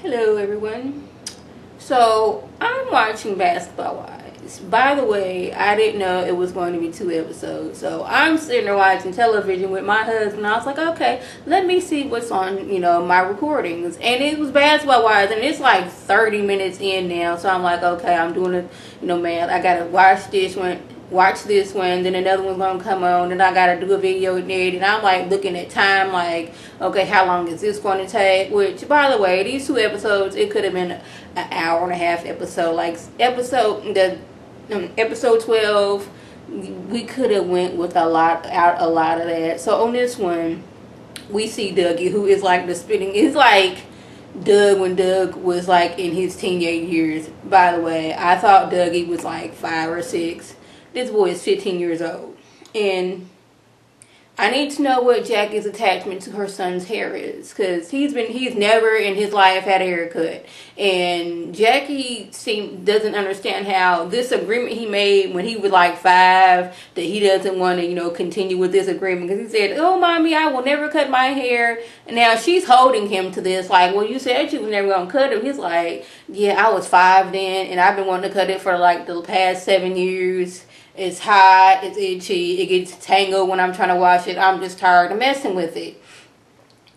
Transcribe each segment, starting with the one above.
Hello everyone. So I'm watching Basketball Wives. By the way, I didn't know it was going to be 2 episodes. So I'm sitting there watching television with my husband. I was like, okay, let me see what's on, my recordings. And it was Basketball Wives, and it's like 30 minutes in now. So I'm like, okay, I'm doing it, man, I gotta watch this one, then another one's gonna come on, then I gotta do a video edit, and I'm like looking at time, like, okay, how long is this going to take? Which, by the way, these 2 episodes, it could have been an hour and a half episode. Like episode 12, we could have went with a lot of that. So on this one, we see Dougie, who is like the spitting. It's like Doug when Doug was like in his teenage years. By the way, I thought Dougie was like 5 or 6. This boy is 15 years old. And I need to know what Jackie's attachment to her son's hair is. Because he's never in his life had a haircut. And Jackie doesn't understand how this agreement he made when he was like 5, that he doesn't want to, continue with this agreement. Because he said, oh, mommy, I will never cut my hair. And now she's holding him to this. Like, well, you said you was never going to cut it. He's like, yeah, I was 5 then. And I've been wanting to cut it for like the past 7 years. It's hot, it's itchy, it gets tangled when I'm trying to wash it. I'm just tired of messing with it.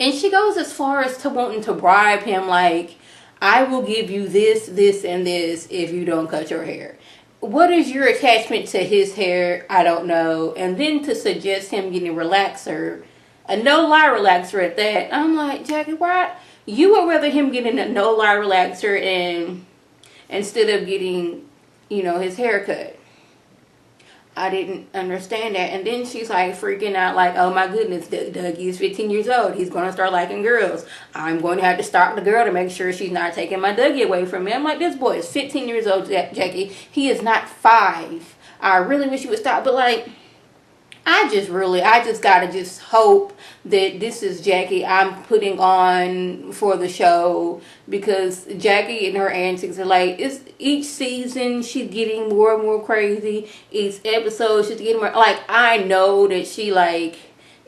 And she goes as far as to wanting to bribe him, like, I will give you this, this, and this if you don't cut your hair. What is your attachment to his hair? I don't know. And then to suggest him getting a relaxer, a no-lie relaxer at that. I'm like, Jackie, why? You would rather him getting a no-lie relaxer and instead of getting, his haircut. I didn't understand that. And then she's like freaking out like, oh my goodness, Dougie is 15 years old. He's going to start liking girls. I'm going to have to stop the girl to make sure she's not taking my Dougie away from me. I'm like, this boy is 15 years old, Jackie. He is not 5. I really wish you would stop. But like, I just gotta just hope that this is Jackie I'm putting on for the show, because Jackie and her antics are like, each season she's getting more and more crazy. Each episode she's getting more, like, I know that she like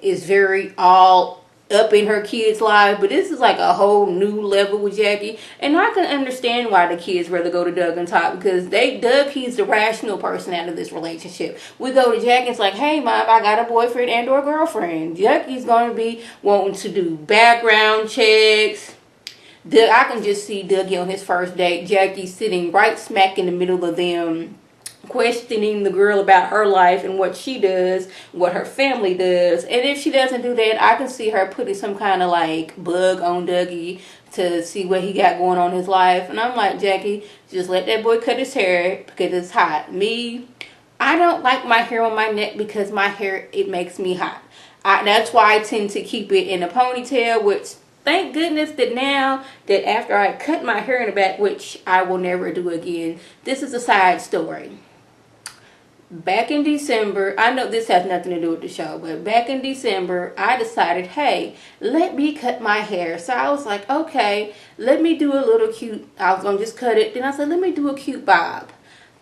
is very all up in her kids' life, but this is like a whole new level with Jackie. And I can understand why the kids rather go to Doug and talk, because Doug, he's the rational person out of this relationship. We go to Jackie, it's like, hey mom, I got a boyfriend and or girlfriend. Jackie's going to be wanting to do background checks. I can just see Dougie on his first date, Jackie sitting right smack in the middle of them, questioning the girl about her life and what she does, what her family does. And if she doesn't do that, I can see her putting some kind of like bug on Dougie to see what he got going on in his life. And I'm like, Jackie, just let that boy cut his hair because it's hot. Me, I don't like my hair on my neck because my hair, it makes me hot. That's why I tend to keep it in a ponytail, which thank goodness that now that after I cut my hair in the back, which I will never do again, this is a side story. Back in December, I know this has nothing to do with the show, but back in December, I decided, hey, let me cut my hair. So I was like, okay, let me do a little cute, I was going to just cut it. Then I said, let me do a cute bob.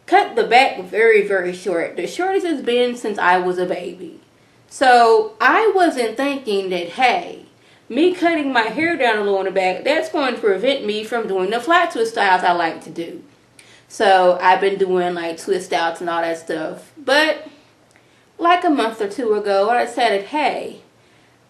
Cut the back very, very short. The shortest it's been since I was a baby. So I wasn't thinking that, hey, me cutting my hair down a little in the back, that's going to prevent me from doing the flat twist styles I like to do. So I've been doing like twist outs and all that stuff. But like a month or 2 ago, I decided, hey,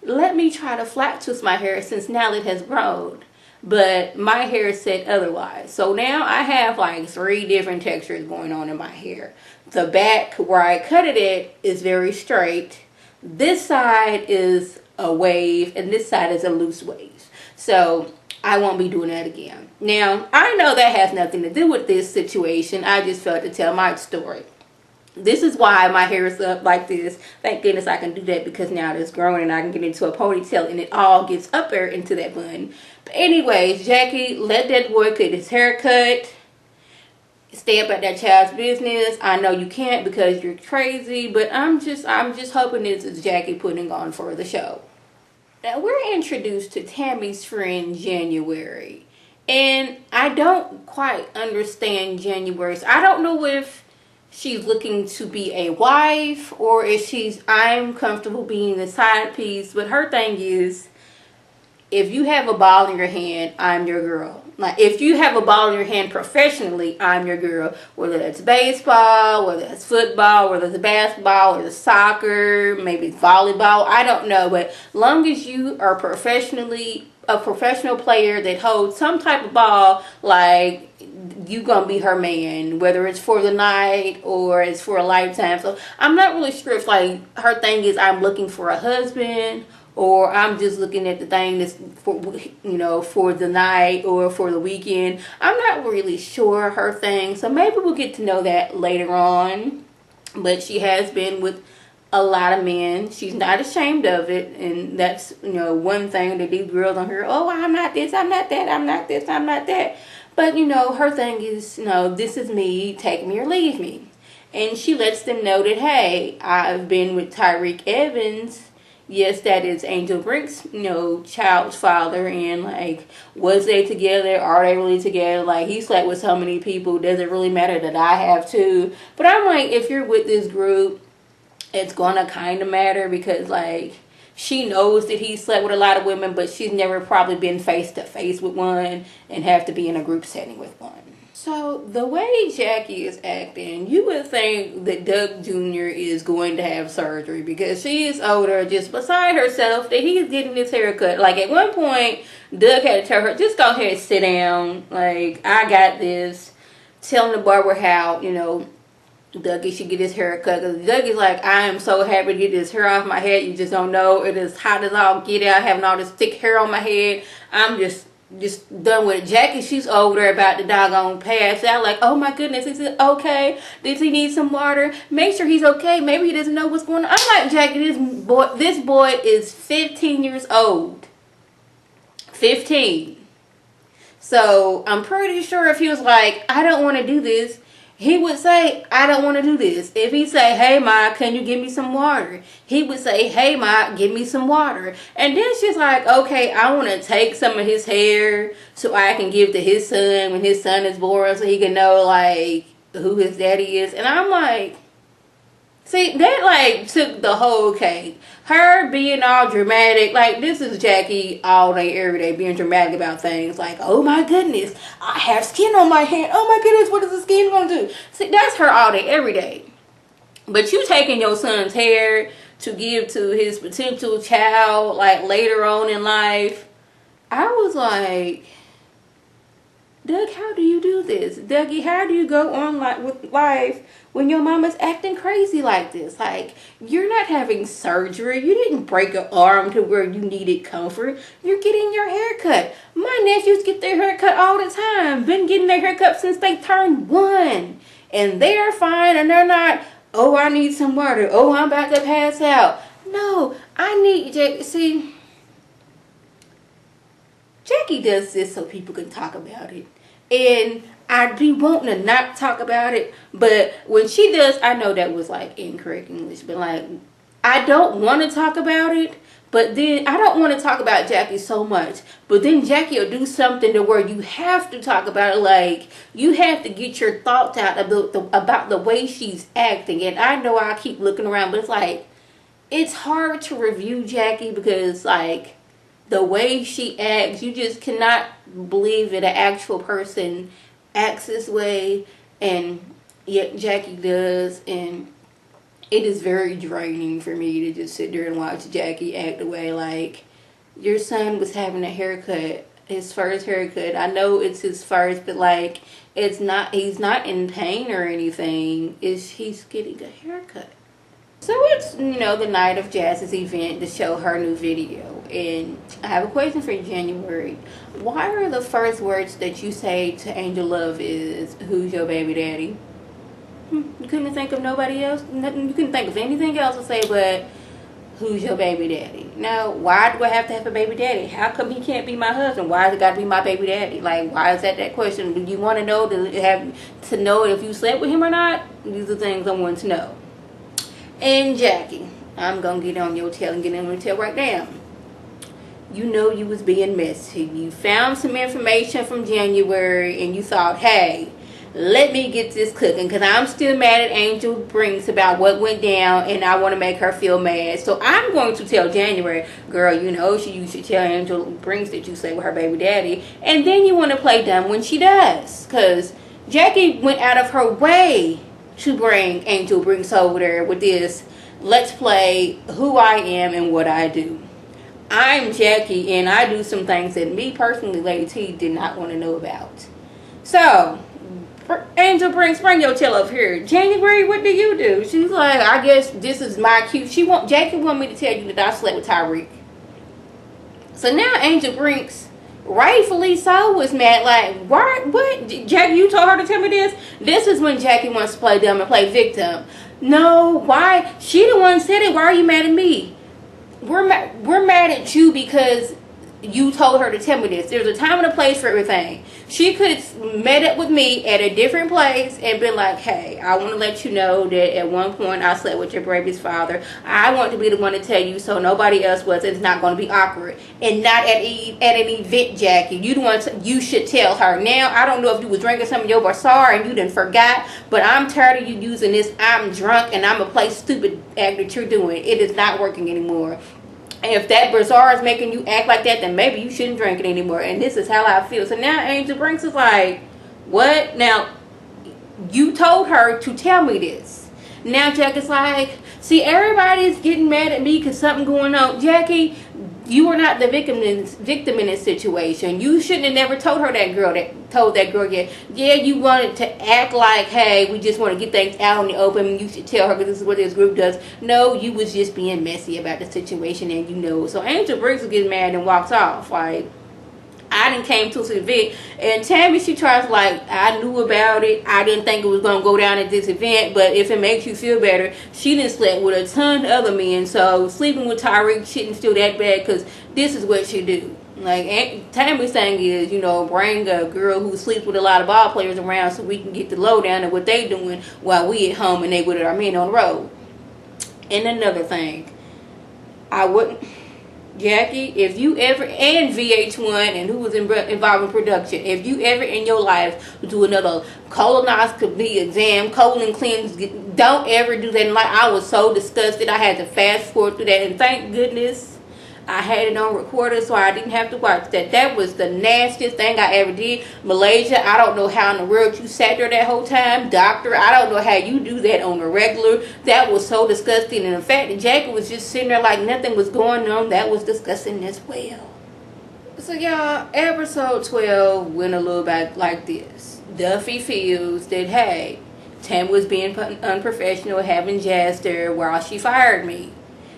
let me try to flat twist my hair since now it has grown. But my hair said otherwise. So now I have like 3 different textures going on in my hair. The back where I cut it at is very straight. This side is a wave and this side is a loose wave. So I won't be doing that again. Now, I know that has nothing to do with this situation. I just felt to tell my story. This is why my hair is up like this. Thank goodness I can do that, because now it's growing and I can get into a ponytail and it all gets up there into that bun. But anyways, Jackie, let that boy get his hair cut. Stay up at that child's business. I know you can't because you're crazy, but I'm just hoping this is Jackie putting on for the show. Now, we're introduced to Tammy's friend January, and I don't quite understand January. So I don't know if she's looking to be a wife or if I'm comfortable being the side piece, but her thing is, if you have a ball in your hand, I'm your girl. Like, if you have a ball in your hand professionally, I'm your girl. Whether that's baseball, whether that's football, whether it's basketball, or soccer, maybe volleyball, I don't know. But long as you are a professional player that holds some type of ball, like, you gonna be her man, whether it's for the night or it's for a lifetime. So I'm not really sure if, like, her thing is I'm looking for a husband, or I'm just looking at the thing that's for, for the night or for the weekend. I'm not really sure her thing, so maybe we'll get to know that later on. But she has been with a lot of men. She's not ashamed of it, and that's, one thing that these girls on here, oh, I'm not this, I'm not that, I'm not this, I'm not that. But, her thing is, this is me, take me or leave me. And she lets them know that, hey, I've been with Tyreek Evans. Yes, that is Angel Brink's, child's father. And, like, was they together? Are they really together? Like, he slept with so many people. Does it really matter that I have too? But I'm like, if you're with this group, it's going to kind of matter, because, like, she knows that he slept with a lot of women, but she's never probably been face-to-face with one and have to be in a group setting with one. So, the way Jackie is acting, you would think that Doug Jr. is going to have surgery, because she is older, just beside herself, that he's getting his haircut. Like, at one point, Doug had to tell her, just go ahead and sit down. Like, I got this. Telling the barber how, Dougie should get his hair cut. Because Dougie's like, I am so happy to get this hair off my head. You just don't know. It is hot as all get out, having all this thick hair on my head. I'm just done with it. Jackie, she's over there about the doggone pass out. Like, oh my goodness, is it okay? Does he need some water? Make sure he's okay. Maybe he doesn't know what's going on. I'm like, Jackie, this boy is 15 years old. 15. So I'm pretty sure if he was like, I don't want to do this, he would say, I don't want to do this. If he say, hey, Ma, can you give me some water? He would say, hey, Ma, give me some water. And then she's like, okay, I want to take some of his hair so I can give to his son when his son is born, so he can know, like, who his daddy is. And I'm like, see, that, like, took the whole cake. Her being all dramatic, like, this is Jackie all day, every day, being dramatic about things. Like, oh my goodness, I have skin on my hand. Oh my goodness, what is the skin going to do? See, that's her all day, every day. But you taking your son's hair to give to his potential child, like, later on in life. I was like, Doug, how do you do this? Dougie, how do you go on with life when your mama's acting crazy like this? Like, you're not having surgery. You didn't break an arm to where you needed comfort. You're getting your hair cut. My nephews get their hair cut all the time. Been getting their hair cut since they turned 1. And they're fine, and they're not, oh, I need some water. Oh, I'm about to pass out. No, I need, see, Jackie does this so people can talk about it. And I'd be wanting to not talk about it. But when she does, I know that was, like, incorrect English. But, like, I don't want to talk about it. But then I don't want to talk about Jackie so much. But then Jackie will do something to where you have to talk about it. Like, you have to get your thoughts out about the way she's acting. And I know I keep looking around. But it's like, it's hard to review Jackie because, like, the way she acts, you just cannot believe that an actual person acts this way, and yet Jackie does, and it is very draining for me to just sit there and watch Jackie act the way. Like, your son was having a haircut, his first haircut. I know it's his first, but, like, he's not in pain or anything. He's getting a haircut. So it's, the night of Jazz's event to show her new video. And I have a question for you, January. Why are the first words that you say to Angel Love is, who's your baby daddy? You couldn't think of nobody else? Nothing, you couldn't think of anything else to say but, who's your baby daddy? Now, why do I have to have a baby daddy? How come he can't be my husband? Why has it got to be my baby daddy? Like, why is that question? Do you want to know to know if you slept with him or not? These are things I want to know. And Jackie, I'm going to get on your tail and get on your tail right now. You know you was being messy. You found some information from January and you thought, hey, let me get this cooking, because I'm still mad at Angel Brinks about what went down, and I want to make her feel mad. So I'm going to tell January, girl, you should tell Angel Brinks that you slept with her baby daddy, and then you want to play dumb when she does, because Jackie went out of her way to bring Angel Brinks over there with this, let's play who I am and what I do. I'm Jackie, and I do some things that me personally, Lady T, did not want to know about. So, Angel Brinks, bring your tail up here. January, what do you do? She's like, I guess this is my cue. Jackie want me to tell you that I slept with Tyreek. So now Angel Brinks, rightfully so, was mad. Like, what? Jackie, you told her to tell me this? This is when Jackie wants to play dumb and play victim. No, why? She the one said it. Why are you mad at me? We're mad at you because you told her to tell me this. There's a time and a place for everything. She could have met up with me at a different place and been like, hey, I want to let you know that at one point I slept with your baby's father. I want to be the one to tell you so nobody else was. It's not going to be awkward. And not at an event, Jackie. You should tell her. Now, I don't know if you was drinking some of your Barsar and you done forgot, but I'm tired of you using this I'm drunk and I'm a play stupid act that you're doing. It is not working anymore. And if that bazaar is making you act like that, then maybe you shouldn't drink it anymore. And this is how I feel. So now Angel Brinks is like, what? Now, you told her to tell me this. Now Jack is like, see, everybody's getting mad at me because something going on. Jackie, you were not the victim in this situation. You shouldn't have never told that girl yet. Yeah, you wanted to act like, hey, we just want to get things out in the open. You should tell her because this is what this group does. No, you was just being messy about the situation, and you know. So Angel Briggs gets mad and walks off. Like, I didn't came to this event, and Tammy, she tries like, I knew about it. I didn't think it was gonna go down at this event, but if it makes you feel better, she done slept with a ton of other men. So sleeping with Tyreek shouldn't feel that bad because this is what she do. Like Tammy's thing is, bring a girl who sleeps with a lot of ball players around so we can get the lowdown of what they doing while we at home and they with our men on the road. And another thing, I wouldn't. Jackie, if you ever, and VH1 and who was involved in production, if you ever in your life do another colonoscopy exam, colon cleanse, don't ever do that. And like, I was so disgusted, I had to fast forward through that, and thank goodness I had it on recorder so I didn't have to watch that. That was the nastiest thing I ever did. Malaysia, I don't know how in the world you sat there that whole time. Doctor, I don't know how you do that on the regular. That was so disgusting. And the fact that Jackie was just sitting there like nothing was going on, that was disgusting as well. So y'all, episode 12 went a little bit like this. Duffy feels that, hey, Tam was being unprofessional having Jazz there while she fired me.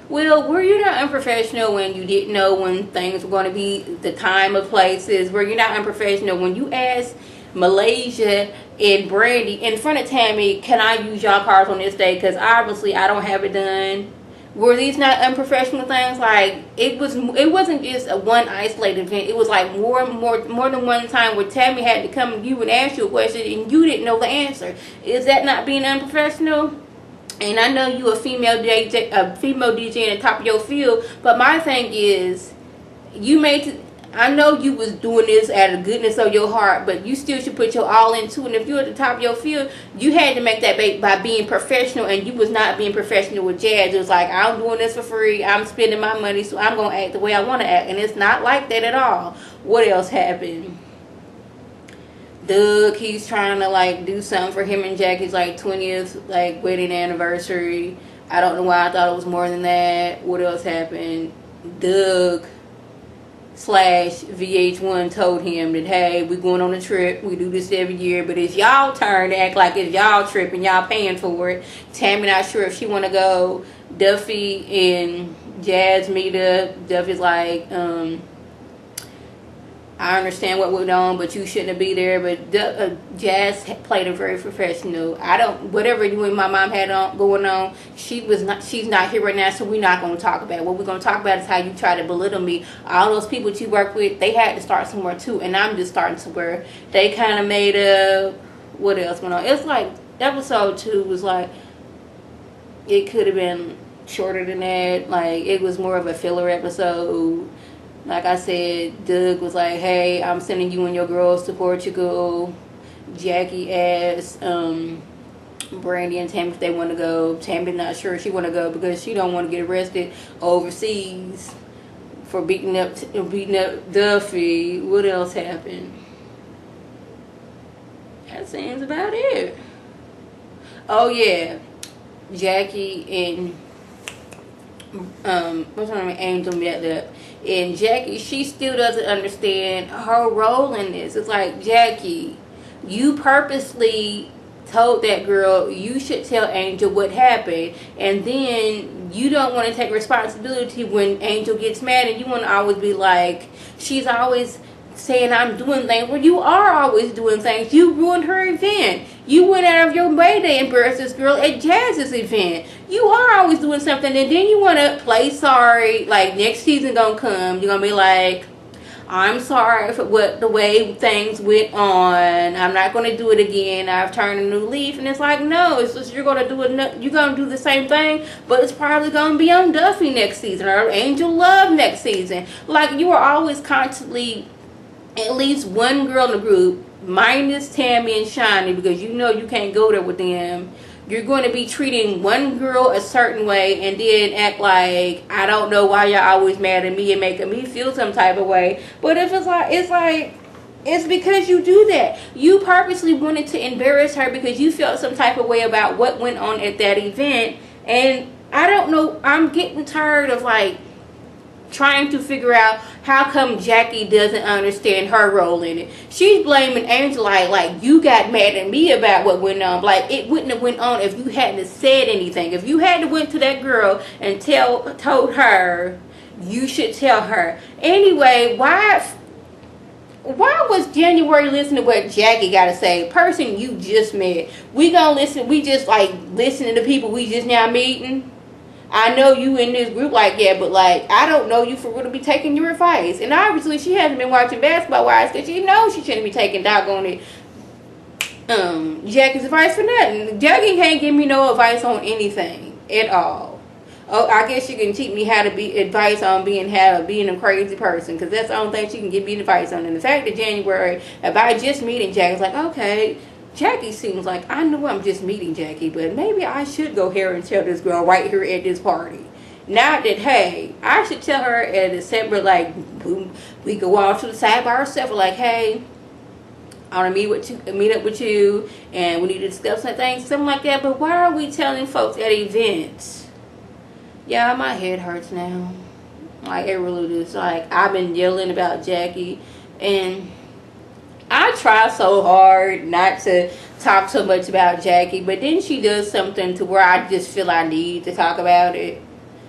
Well, were you not unprofessional when you didn't know when things were going to be the time of places? Were you not unprofessional when you asked Malaysia and Brandy in front of Tammy, can I use y'all cars on this day? Because obviously I don't have it done. Were these not unprofessional things? Like, it wasn't just a one isolated event. It was like more than one time where Tammy had to come to you and ask you a question and you didn't know the answer. Is that not being unprofessional? And I know you a female DJ in the top of your field, but my thing is, I know you was doing this out of the goodness of your heart, but you still should put your all into it. And if you're at the top of your field, you had to make that by being professional, and you was not being professional with Jazz. It was like, I'm doing this for free, I'm spending my money, so I'm going to act the way I want to act. And it's not like that at all. What else happened? Doug, he's trying to like do something for him and Jackie's like 20th like wedding anniversary. I don't know why I thought it was more than that. What else happened? Doug / VH1 told him that, hey, we're going on a trip. We do this every year, but it's y'all turn to act like it's y'all trip and y'all paying for it. Tammy not sure if she want to go. Duffy and Jazz meet up. Duffy's like, I understand what went on, but you shouldn't be there. But Jazz played it very professional. Whatever you and my mom had going on, she's not here right now, so we're not going to talk about it. What we're going to talk about is how you try to belittle me. All those people that you work with, they had to start somewhere too, and I'm just starting somewhere. They kind of made up. What else went on? It's like episode 2 was like, it could have been shorter than that. Like, it was more of a filler episode. Like I said, Doug was like, hey, I'm sending you and your girls to Portugal. Jackie asked Brandy and Tammy if they want to go. Tammy's not sure she want to go because she don't want to get arrested overseas for beating up Duffy. What else happened? That seems about it. Oh yeah, Jackie and what's her name? Angel met up, and Jackie, she still doesn't understand her role in this. It's like, Jackie, you purposely told that girl you should tell Angel what happened, and then you don't want to take responsibility when Angel gets mad, and you want to always be like, she's always saying I'm doing things. Well, you are always doing things. You ruined her event. You went out of your way to embarrass this girl at Jazz's event. You are always doing something, and then you want to play sorry. Like, next season gonna come, you're gonna be like, I'm sorry for the way things went on. I'm not gonna do it again. I've turned a new leaf. And it's like, no, it's just you're gonna do it. You're gonna do the same thing, but it's probably gonna be on Duffy next season or Angel Love next season. Like, you are always constantly at least one girl in the group, minus Tammy and Shiny, because you know you can't go there with them. You're going to be treating one girl a certain way and then act like, I don't know why y'all always mad at me and making me feel some type of way. But if it's because you do that. You purposely wanted to embarrass her because you felt some type of way about what went on at that event. And I don't know, I'm getting tired of like trying to figure out how come Jackie doesn't understand her role in it. She's blaming Angela like you got mad at me about what went on. Like, it wouldn't have went on if you hadn't said anything. If you hadn't went to that girl and told her, you should tell her. Anyway, why was January listening to what Jackie got to say? Person you just met. We gonna listen. We just like listening to people we just now meeting. I know you in this group like that, but like, I don't know you for real to be taking your advice. And obviously she hasn't been watching Basketball Wives because she knows she shouldn't be taking doggone it Jackie's advice for nothing. Jackie can't give me no advice on anything at all. Oh, I guess she can teach me how to be advice on being a crazy person, because that's the only thing she can give me advice on. And the fact that January, if I just meeting Jackie's like, okay, Jackie seems like, I know I'm just meeting Jackie, but maybe I should go here and tell this girl right here at this party. Not that, hey, I should tell her at a separate, like, we go off to the side by ourselves, like, hey, I want to meet up with you, and we need to discuss some things, something like that. But why are we telling folks at events? Yeah, my head hurts now. Like, it really does. Like, I've been yelling about Jackie, and I try so hard not to talk so much about Jackie, but then she does something to where I just feel I need to talk about it.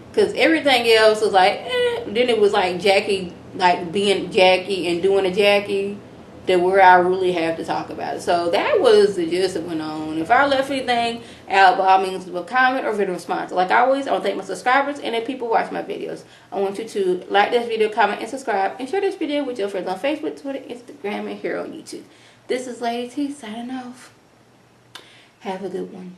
Because everything else was like, Then it was like Jackie, like being Jackie and doing a Jackie, that where I really have to talk about it. So that was the gist that went on. If I left anything out, by all means, leave a comment or video response. Like always, I want to thank my subscribers and the people watching my videos. I want you to like this video, comment, and subscribe, and share this video with your friends on Facebook, Twitter, Instagram, and here on YouTube. This is Lady T signing off. Have a good one.